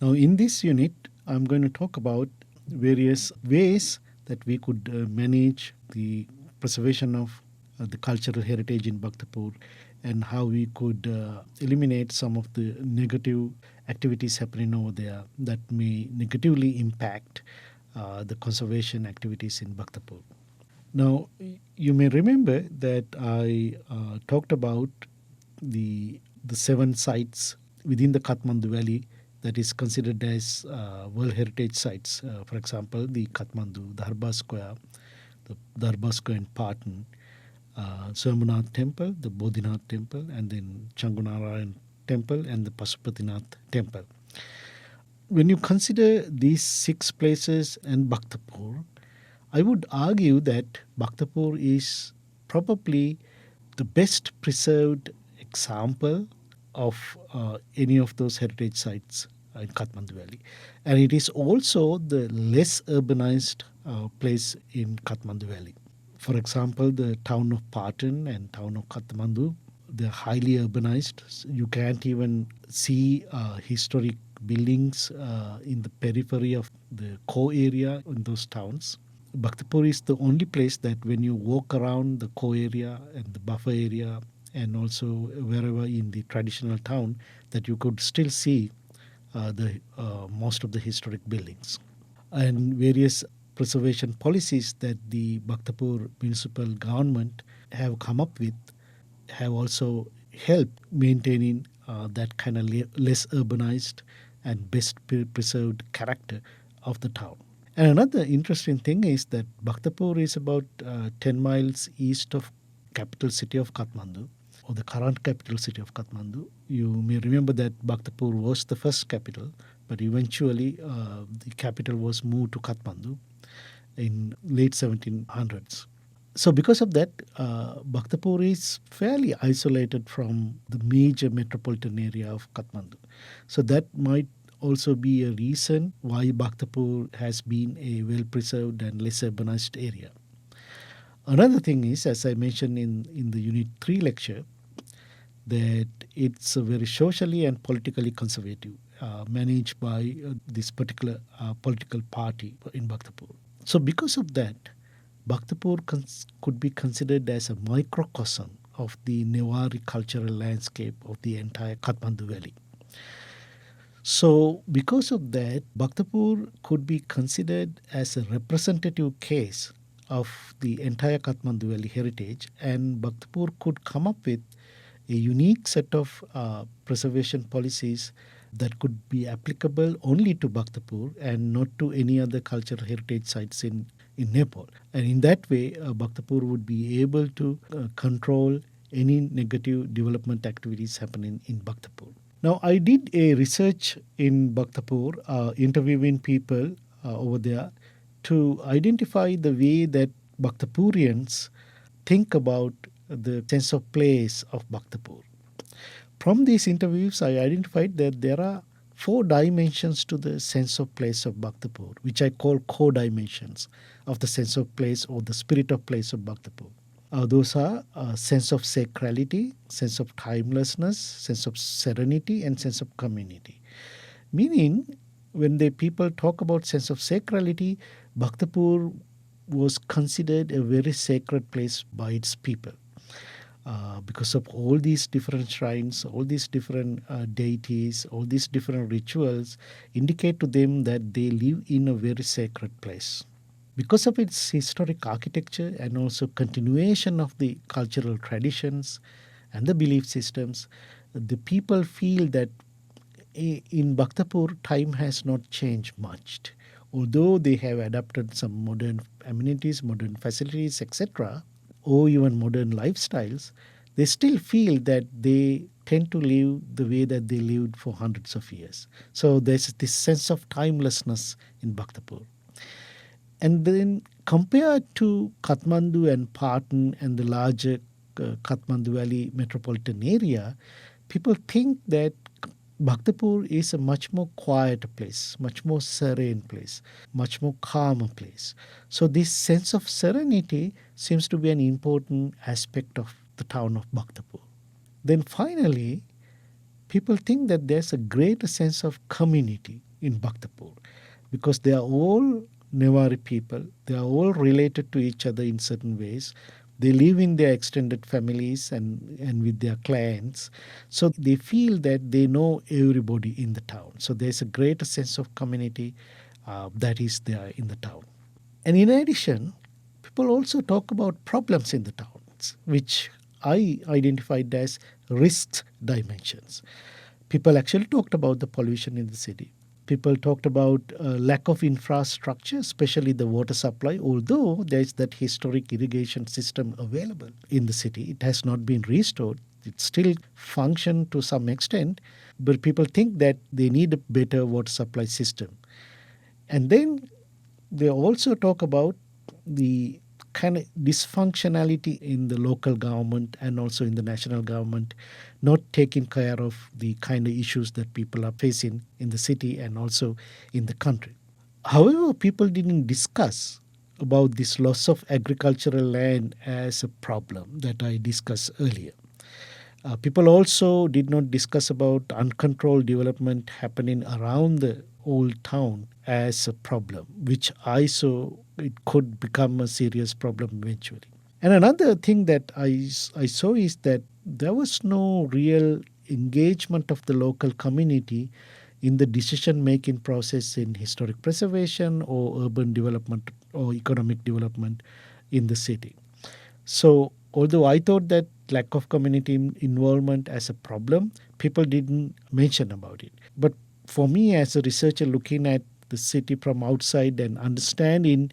Now, in this unit, I'm going to talk about various ways that we could manage the preservation of the cultural heritage in Bhaktapur and how we could eliminate some of the negative activities happening over there that may negatively impact the conservation activities in Bhaktapur. Now, you may remember that I talked about the seven sites within the Kathmandu Valley that is considered as World Heritage Sites. For example, the Kathmandu, the Dharba Square in Patan, Somanath Temple, the Bodhinath Temple, and then Changunarayan Temple and the Pasupatinath Temple. When you consider these six places and Bhaktapur, I would argue that Bhaktapur is probably the best preserved example of any of those heritage sites in Kathmandu Valley. And it is also the less urbanized place in Kathmandu Valley. For example, the town of Patan and town of Kathmandu, they're highly urbanized. You can't even see historic buildings in the periphery of the core area in those towns. Bhaktapur is the only place that when you walk around the core area and the buffer area and also wherever in the traditional town that you could still see the most of the historic buildings and various preservation policies that the Bhaktapur municipal government have come up with have also helped maintaining that kind of less urbanized and best preserved character of the town. And another interesting thing is that Bhaktapur is about 10 miles east of capital city of Kathmandu, or the current capital city of Kathmandu. You may remember that Bhaktapur was the first capital, but eventually the capital was moved to Kathmandu in late 1700s. So because of that, Bhaktapur is fairly isolated from the major metropolitan area of Kathmandu. So that might also be a reason why Bhaktapur has been a well-preserved and less urbanized area. Another thing is, as I mentioned in the Unit 3 lecture, that it's a very socially and politically conservative, managed by this particular political party in Bhaktapur. So because of that, Bhaktapur could be considered as a microcosm of the Newari cultural landscape of the entire Kathmandu Valley. So, because of that, Bhaktapur could be considered as a representative case of the entire Kathmandu Valley heritage, and Bhaktapur could come up with a unique set of preservation policies that could be applicable only to Bhaktapur and not to any other cultural heritage sites in Nepal. And in that way, Bhaktapur would be able to control any negative development activities happening in Bhaktapur. Now, I did a research in Bhaktapur, interviewing people over there to identify the way that Bhaktapurians think about the sense of place of Bhaktapur. From these interviews, I identified that there are four dimensions to the sense of place of Bhaktapur, which I call core dimensions of the sense of place or the spirit of place of Bhaktapur. Those are sense of sacrality, sense of timelessness, sense of serenity, and sense of community. Meaning, when the people talk about sense of sacrality, Bhaktapur was considered a very sacred place by its people. Because of all these different shrines, all these different deities, all these different rituals indicate to them that they live in a very sacred place. Because of its historic architecture and also continuation of the cultural traditions and the belief systems, the people feel that in Bhaktapur, time has not changed much. Although they have adapted some modern amenities, modern facilities, etc., or even modern lifestyles, they still feel that they tend to live the way that they lived for hundreds of years. So there's this sense of timelessness in Bhaktapur. And then compared to Kathmandu and Patan and the larger Kathmandu Valley metropolitan area, people think that Bhaktapur is a much more quiet place, much more serene place, much more calmer place. So this sense of serenity seems to be an important aspect of the town of Bhaktapur. Then finally, people think that there's a greater sense of community in Bhaktapur because they are all Newari people. They are all related to each other in certain ways. They live in their extended families and with their clients. So they feel that they know everybody in the town. So there's a greater sense of community that is there in the town. And in addition, people also talk about problems in the towns, which I identified as risk dimensions. People actually talked about the pollution in the city. People talked about lack of infrastructure, especially the water supply. Although there is that historic irrigation system available in the city, it has not been restored. It still functions to some extent, but people think that they need a better water supply system. And then they also talk about the kind of dysfunctionality in the local government and also in the national government not taking care of the kind of issues that people are facing in the city and also in the country. However, people didn't discuss about this loss of agricultural land as a problem that I discussed earlier. People also did not discuss about uncontrolled development happening around the old town as a problem, which I saw it could become a serious problem eventually. And another thing that I saw is that there was no real engagement of the local community in the decision making process in historic preservation or urban development or economic development in the city. So, although I thought that lack of community involvement as a problem, people didn't mention about it. But for me, as a researcher looking at the city from outside and understanding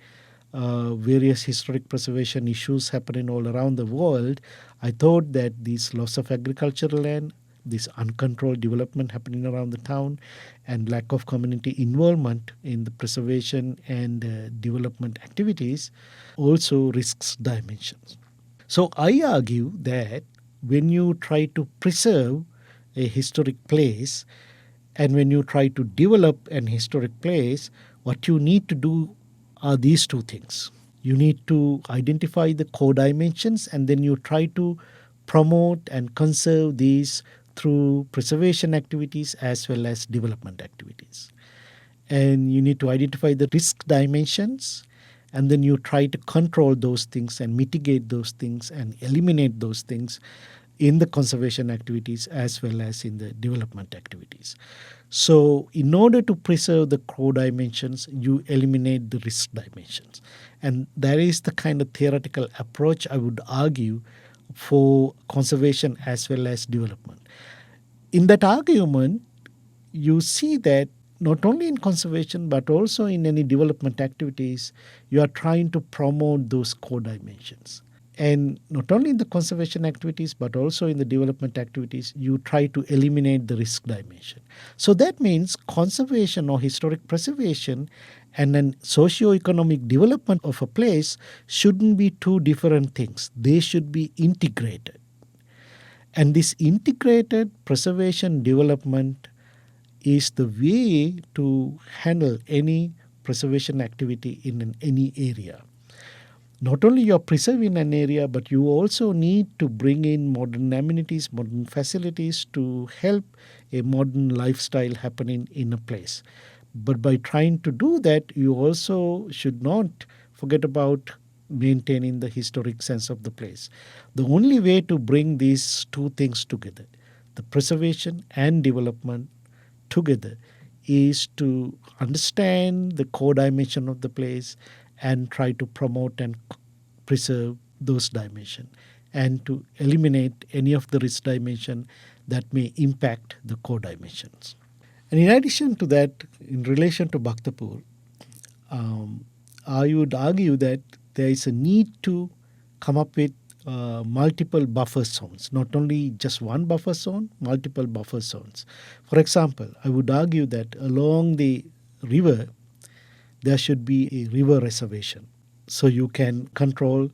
various historic preservation issues happening all around the world, I thought that this loss of agricultural land, this uncontrolled development happening around the town, and lack of community involvement in the preservation and development activities also risks dimensions. So I argue that when you try to preserve a historic place and when you try to develop an historic place, what you need to do are these two things. You need to identify the core dimensions and then you try to promote and conserve these through preservation activities as well as development activities. And you need to identify the risk dimensions and then you try to control those things and mitigate those things and eliminate those things in the conservation activities as well as in the development activities. So in order to preserve the core dimensions, you eliminate the risk dimensions. And that is the kind of theoretical approach I would argue for conservation as well as development. In that argument, you see that not only in conservation but also in any development activities, you are trying to promote those core dimensions. And not only in the conservation activities but also in the development activities, you try to eliminate the risk dimension. So that means conservation or historic preservation and then socio-economic development of a place shouldn't be two different things. They should be integrated. And this integrated preservation development is the way to handle any preservation activity in any area. Not only you're preserving an area, but you also need to bring in modern amenities, modern facilities to help a modern lifestyle happening in a place. But by trying to do that, you also should not forget about maintaining the historic sense of the place. The only way to bring these two things together, the preservation and development together, is to understand the core dimension of the place and try to promote and preserve those dimensions and to eliminate any of the risk dimension that may impact the core dimensions. And in addition to that, in relation to Bhaktapur, I would argue that there is a need to come up with multiple buffer zones, not only just one buffer zone, multiple buffer zones. For example, I would argue that along the river, there should be a river reservation. So you can control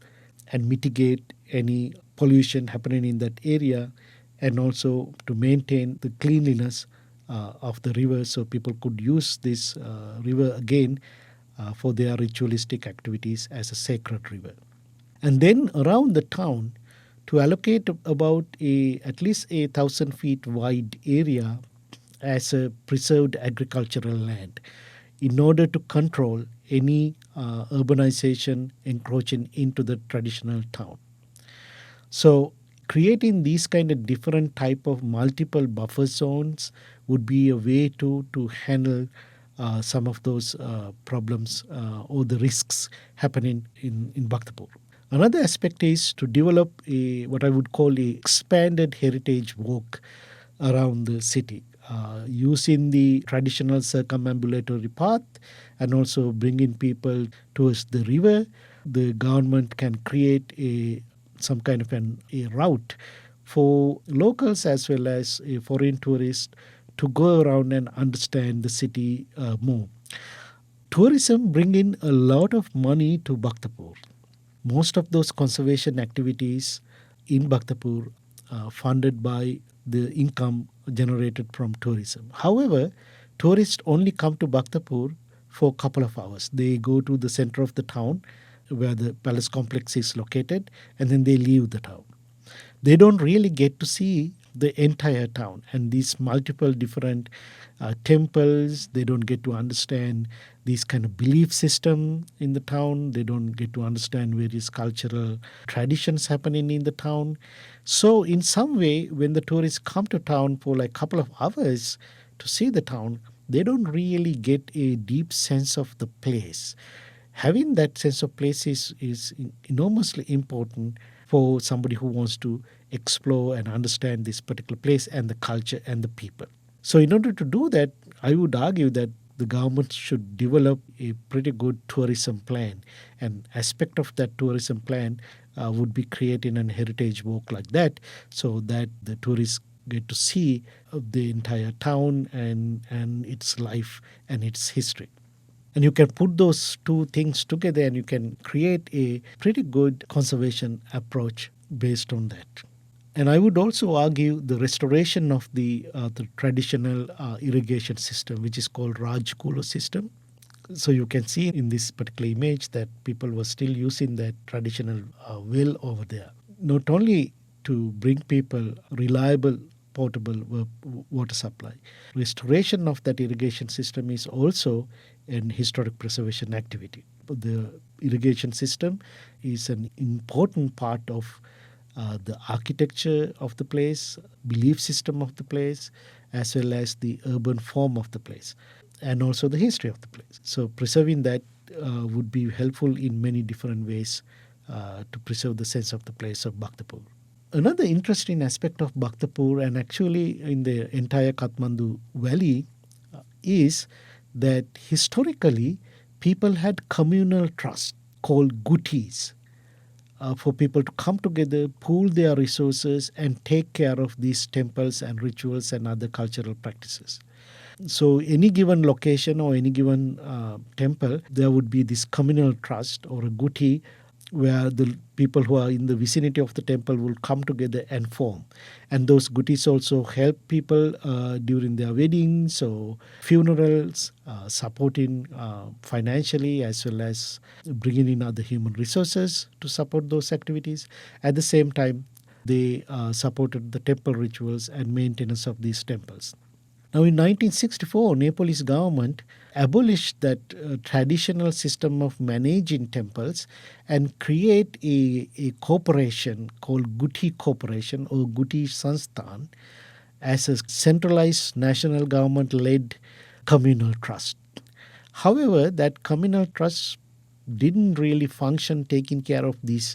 and mitigate any pollution happening in that area and also to maintain the cleanliness of the river so people could use this river again for their ritualistic activities as a sacred river. And then around the town, to allocate about at least 1,000 feet wide area as a preserved agricultural land in order to control any urbanization encroaching into the traditional town. So creating these kind of different type of multiple buffer zones would be a way to handle some of those problems or the risks happening in Bhaktapur. Another aspect is to develop a what I would call a expanded heritage walk around the city, using the traditional circumambulatory path and also bringing people towards the river. The government can create some kind of a route for locals as well as foreign tourists to go around and understand the city more. Tourism bring in a lot of money to Bhaktapur. Most of those conservation activities in Bhaktapur funded by the income generated from tourism. However, tourists only come to Bhaktapur for a couple of hours. They go to the center of the town where the palace complex is located and then they leave the town. They don't really get to see the entire town and these multiple different temples. They don't get to understand these kind of belief system in the town. They don't get to understand various cultural traditions happening in the town. So in some way, when the tourists come to town for like a couple of hours to see the town, they don't really get a deep sense of the place. Having that sense of place is enormously important for somebody who wants to explore and understand this particular place and the culture and the people. So, in order to do that, I would argue that the government should develop a pretty good tourism plan. An aspect of that tourism plan would be creating an heritage walk like that so that the tourists get to see the entire town and its life and its history. And you can put those two things together and you can create a pretty good conservation approach based on that. And I would also argue the restoration of the traditional irrigation system, which is called Rajkulo system. So you can see in this particular image that people were still using that traditional well over there. Not only to bring people reliable potable water supply. Restoration of that irrigation system is also an historic preservation activity. The irrigation system is an important part of the architecture of the place, belief system of the place, as well as the urban form of the place, and also the history of the place. So preserving that would be helpful in many different ways to preserve the sense of the place of Bhaktapur. Another interesting aspect of Bhaktapur and actually in the entire Kathmandu Valley is that historically people had communal trust called gutis for people to come together, pool their resources, and take care of these temples and rituals and other cultural practices. So, any given location or any given temple, there would be this communal trust or a guti where the people who are in the vicinity of the temple will come together and form. And those gutis also help people during their weddings or funerals, supporting financially as well as bringing in other human resources to support those activities. At the same time, they supported the temple rituals and maintenance of these temples. Now, in 1964, Nepalese government abolished that traditional system of managing temples and create a corporation called Guti Corporation or Guti Sansthan as a centralized national government-led communal trust. However, that communal trust didn't really function taking care of these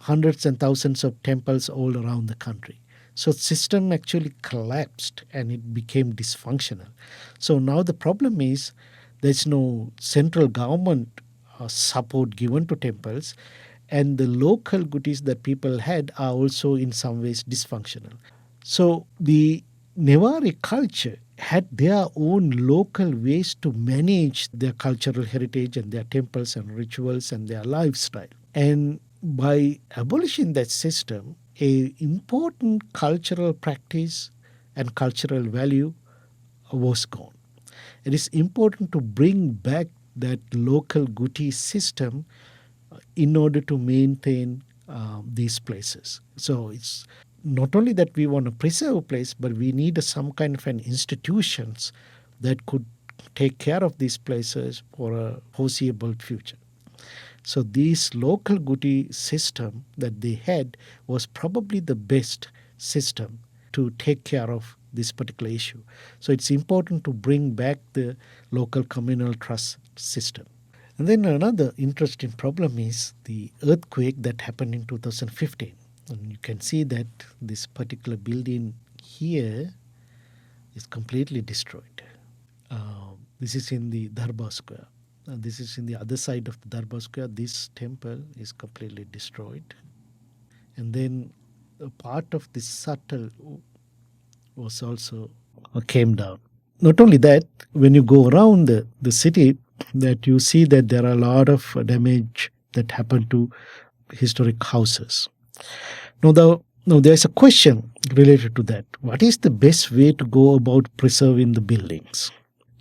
hundreds and thousands of temples all around the country. So system actually collapsed and it became dysfunctional. So now the problem is there's no central government support given to temples, and the local gutis that people had are also in some ways dysfunctional. So the Newari culture had their own local ways to manage their cultural heritage and their temples and rituals and their lifestyle. And by abolishing that system, a important cultural practice and cultural value was gone. It is important to bring back that local guti system in order to maintain these places. So it's not only that we want to preserve a place, but we need some kind of an institutions that could take care of these places for a foreseeable future. So this local Guti system that they had was probably the best system to take care of this particular issue. So it's important to bring back the local communal trust system. And then another interesting problem is the earthquake that happened in 2015. And you can see that this particular building here is completely destroyed. This is in the Darbar Square. This is in the other side of the Darbar Square. This temple is completely destroyed. And then a part of the Satal was also came down. Not only that, when you go around the city, that you see that there are a lot of damage that happened to historic houses. Now there's a question related to that. What is the best way to go about preserving the buildings?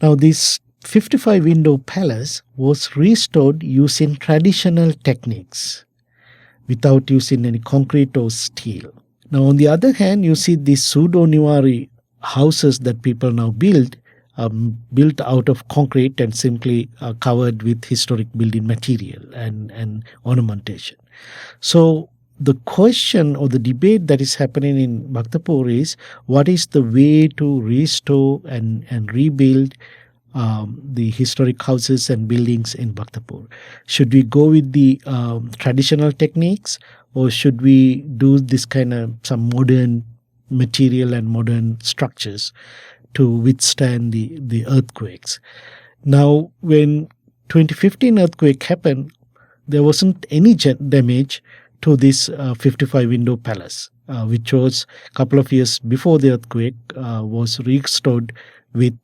Now, this 55-window palace was restored using traditional techniques without using any concrete or steel. Now, on the other hand, you see these pseudo-Niwari houses that people now build built out of concrete and simply covered with historic building material and ornamentation. So the question or the debate that is happening in Bhaktapur is what is the way to restore and rebuild the historic houses and buildings in Bhaktapur. Should we go with the traditional techniques, or should we do this kind of some modern material and modern structures to withstand the earthquakes? Now, when 2015 earthquake happened, there wasn't any damage to this 55-window palace, which was a couple of years before the earthquake, was restored with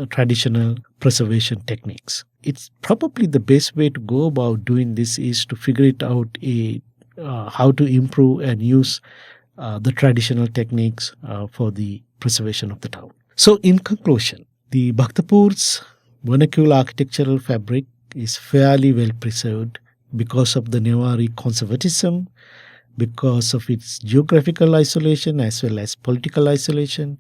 traditional preservation techniques. It's probably the best way to go about doing this is to figure it out how to improve and use the traditional techniques for the preservation of the town. So in conclusion, the Bhaktapur's vernacular architectural fabric is fairly well preserved because of the Newari conservatism, because of its geographical isolation as well as political isolation.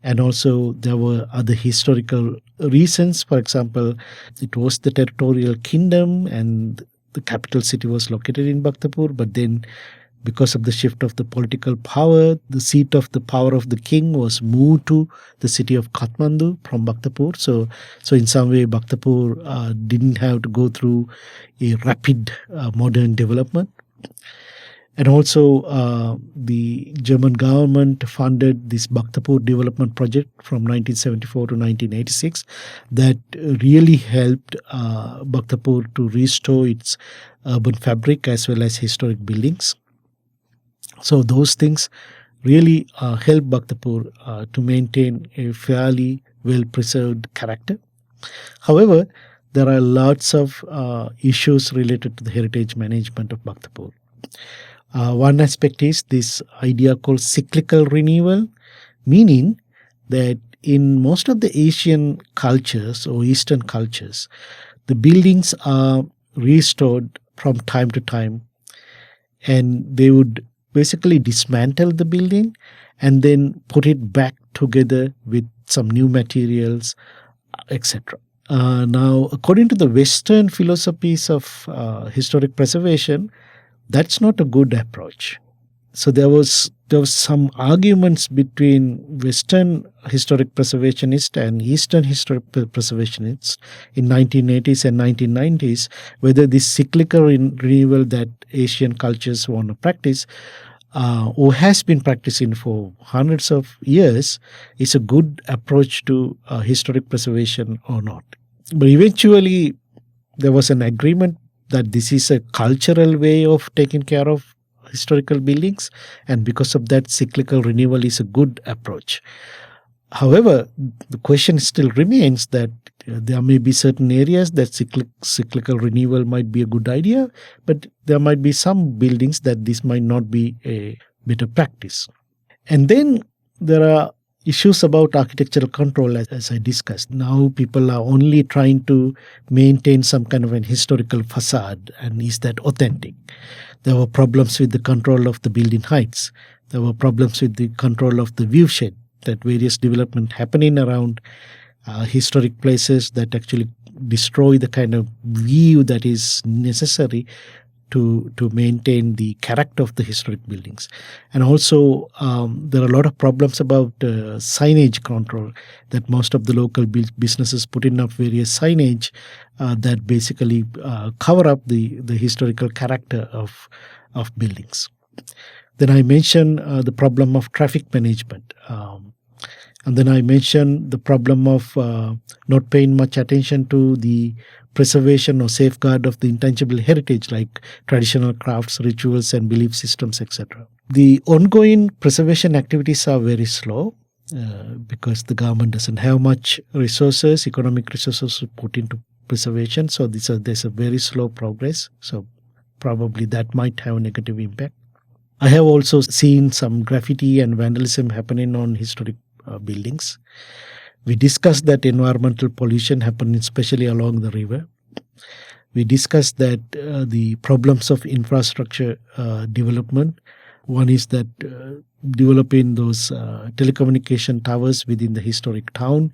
And also there were other historical reasons. For example, it was the territorial kingdom and the capital city was located in Bhaktapur, but then because of the shift of the political power, the seat of the power of the king was moved to the city of Kathmandu from Bhaktapur. So in some way, Bhaktapur didn't have to go through a rapid modern development. And also, the German government funded this Bhaktapur development project from 1974 to 1986 that really helped Bhaktapur to restore its urban fabric as well as historic buildings. So those things really help Bhaktapur to maintain a fairly well-preserved character. However, there are lots of issues related to the heritage management of Bhaktapur. One aspect is this idea called cyclical renewal, meaning that in most of the Asian cultures or Eastern cultures, the buildings are restored from time to time, and they would basically dismantle the building and then put it back together with some new materials, etc. Now, according to the Western philosophies of historic preservation, that's not a good approach. So there was some arguments between Western historic preservationists and Eastern historic preservationists in 1980s and 1990s whether this cyclical renewal that Asian cultures want to practice or has been practicing for hundreds of years is a good approach to historic preservation or not. But eventually there was an agreement that this is a cultural way of taking care of historical buildings, and because of that, cyclical renewal is a good approach. However, the question still remains that there may be certain areas that cyclical renewal might be a good idea, but there might be some buildings that this might not be a better practice. And then there are issues about architectural control, as I discussed. Now people are only trying to maintain some kind of an historical facade, and is that authentic? There were problems with the control of the building heights. There were problems with the control of the view shed, that various development happening around historic places that actually destroy the kind of view that is necessary to maintain the character of the historic buildings. And also, there are a lot of problems about signage control, that most of the local businesses put in up various signage that basically cover up the historical character of buildings. Then I mentioned the problem of traffic management. And then I mentioned the problem of not paying much attention to the preservation or safeguard of the intangible heritage like traditional crafts, rituals, and belief systems, etc. The ongoing preservation activities are very slow because the government doesn't have much resources, economic resources to put into preservation. So there's a very slow progress. So probably that might have a negative impact. I have also seen some graffiti and vandalism happening on historic buildings. We discussed that environmental pollution happening especially along the river. We discussed that the problems of infrastructure development. One is that developing those telecommunication towers within the historic town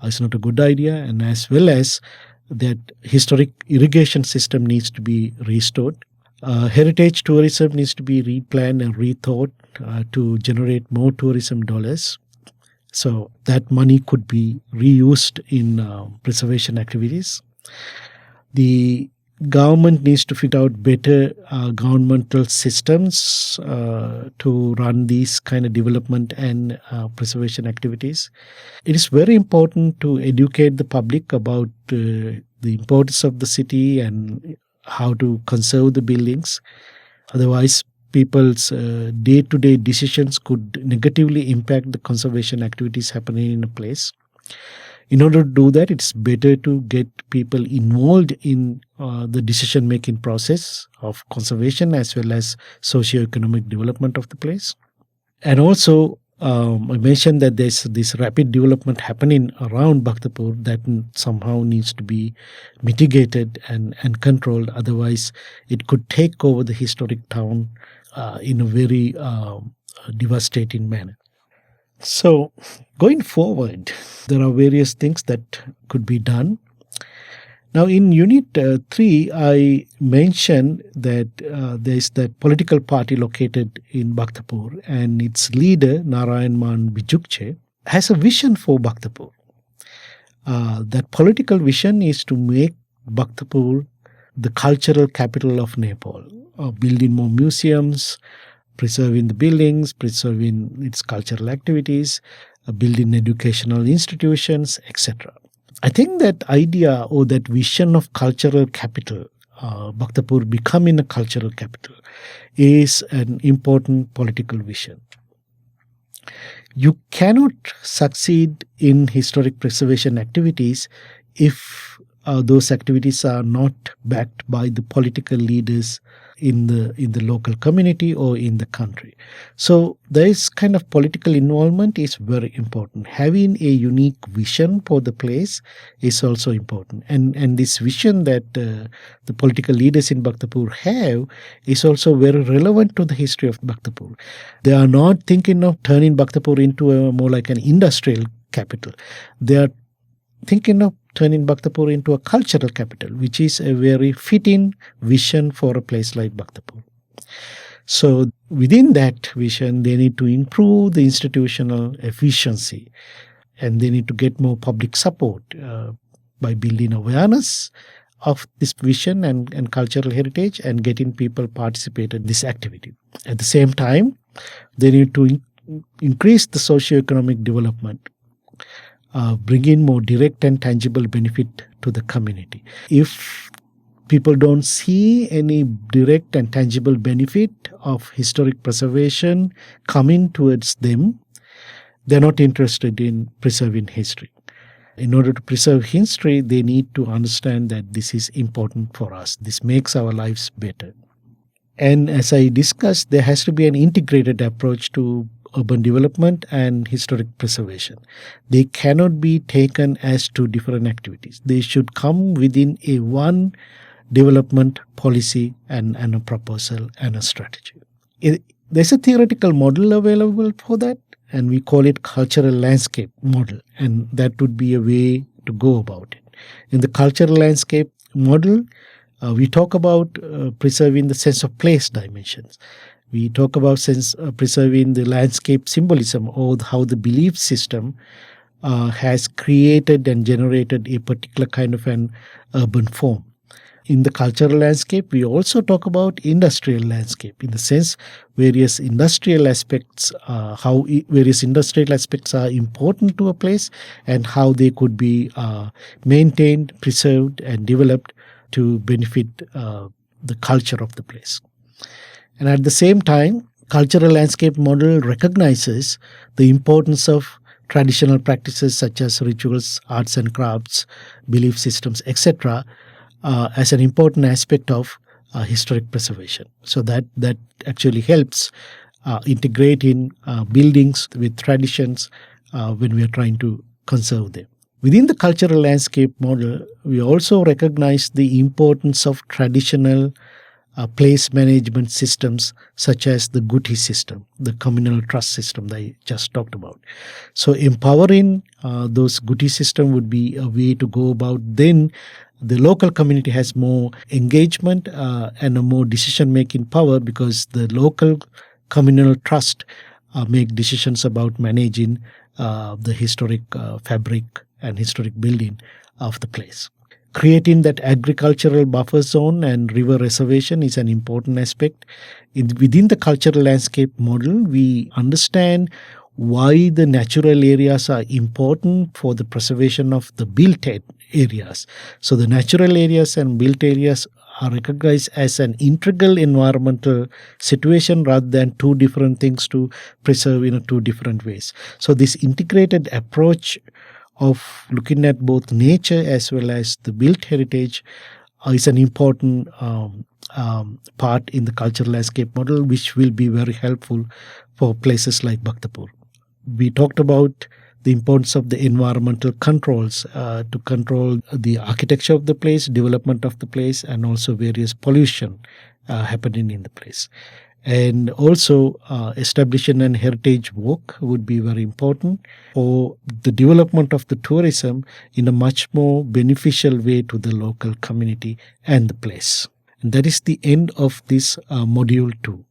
is not a good idea, and as well as that historic irrigation system needs to be restored. Heritage tourism needs to be replanned and rethought to generate more tourism dollars. So that money could be reused in preservation activities. The government needs to fit out better governmental systems to run these kind of development and preservation activities. It is very important to educate the public about the importance of the city and how to conserve the buildings. Otherwise, people's day-to-day decisions could negatively impact the conservation activities happening in a place. In order to do that, it's better to get people involved in the decision-making process of conservation as well as socio-economic development of the place. And also, I mentioned that there's this rapid development happening around Bhaktapur that somehow needs to be mitigated and controlled. Otherwise, it could take over the historic town in a very devastating manner. So, going forward, there are various things that could be done. Now, in Unit 3, I mentioned that there is that political party located in Bhaktapur, and its leader, Narayan Man Bijukche, has a vision for Bhaktapur. That political vision is to make Bhaktapur the cultural capital of Nepal, building more museums, preserving the buildings, preserving its cultural activities, building educational institutions, etc. I think that idea or that vision of cultural capital, Bhaktapur becoming a cultural capital, is an important political vision. You cannot succeed in historic preservation activities if those activities are not backed by the political leaders in the local community or in the country. So this kind of political involvement is very important. Having a unique vision for the place is also important. And this vision that the political leaders in Bhaktapur have is also very relevant to the history of Bhaktapur. They are not thinking of turning Bhaktapur into a more like an industrial capital. They are thinking of turning Bhaktapur into a cultural capital, which is a very fitting vision for a place like Bhaktapur. So within that vision, they need to improve the institutional efficiency, and they need to get more public support by building awareness of this vision and cultural heritage and getting people participate in this activity. At the same time, they need to increase the socio-economic development, bring in more direct and tangible benefit to the community. If people don't see any direct and tangible benefit of historic preservation coming towards them, they're not interested in preserving history. In order to preserve history, they need to understand that this is important for us. This makes our lives better. And as I discussed, there has to be an integrated approach to urban development and historic preservation. They cannot be taken as two different activities. They should come within a one development policy and a proposal and a strategy. There's a theoretical model available for that, and we call it cultural landscape model, and that would be a way to go about it. In the cultural landscape model, we talk about preserving the sense of place dimensions. We talk about preserving the landscape symbolism, or how the belief system has created and generated a particular kind of an urban form. In the cultural landscape, we also talk about industrial landscape, in the sense various industrial aspects, how various industrial aspects are important to a place and how they could be maintained, preserved, and developed to benefit the culture of the place. And at the same time, cultural landscape model recognizes the importance of traditional practices such as rituals, arts and crafts, belief systems, etc., as an important aspect of historic preservation. So that actually helps integrate in buildings with traditions when we are trying to conserve them. Within the cultural landscape model, we also recognize the importance of traditional place management systems such as the Guti system, the communal trust system that I just talked about. So empowering those Guti system would be a way to go about. Then the local community has more engagement and a more decision-making power, because the local communal trust make decisions about managing the historic fabric and historic building of the place. Creating that agricultural buffer zone and river reservation is an important aspect. Within the cultural landscape model, we understand why the natural areas are important for the preservation of the built areas. So the natural areas and built areas are recognized as an integral environmental situation rather than two different things to preserve in two different ways. So this integrated approach of looking at both nature as well as the built heritage is an important part in the cultural landscape model, which will be very helpful for places like Bhaktapur. We talked about the importance of the environmental controls to control the architecture of the place, development of the place, and also various pollution happening in the place. And also establishing an heritage walk would be very important for the development of the tourism in a much more beneficial way to the local community and the place. And that is the end of this module 2.